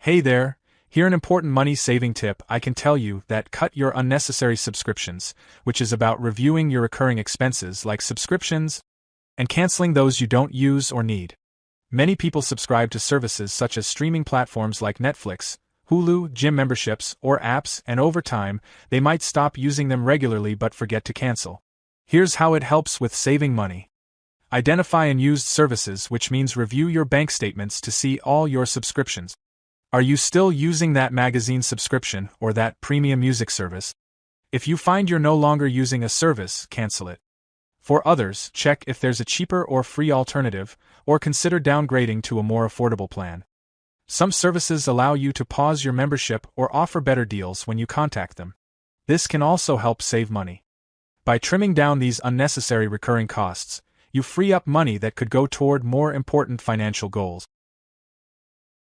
Hey there, here an important money-saving tip. I can tell you that cut your unnecessary subscriptions, which is about reviewing your recurring expenses like subscriptions and canceling those you don't use or need. Many people subscribe to services such as streaming platforms like Netflix, Hulu, gym memberships, or apps, and over time, they might stop using them regularly but forget to cancel. Here's how it helps with saving money. Identify unused services, which means review your bank statements to see all your subscriptions. Are you still using that magazine subscription or that premium music service? If you find you're no longer using a service, cancel it. For others, check if there's a cheaper or free alternative, or consider downgrading to a more affordable plan. Some services allow you to pause your membership or offer better deals when you contact them. This can also help save money. By trimming down these unnecessary recurring costs, you free up money that could go toward more important financial goals.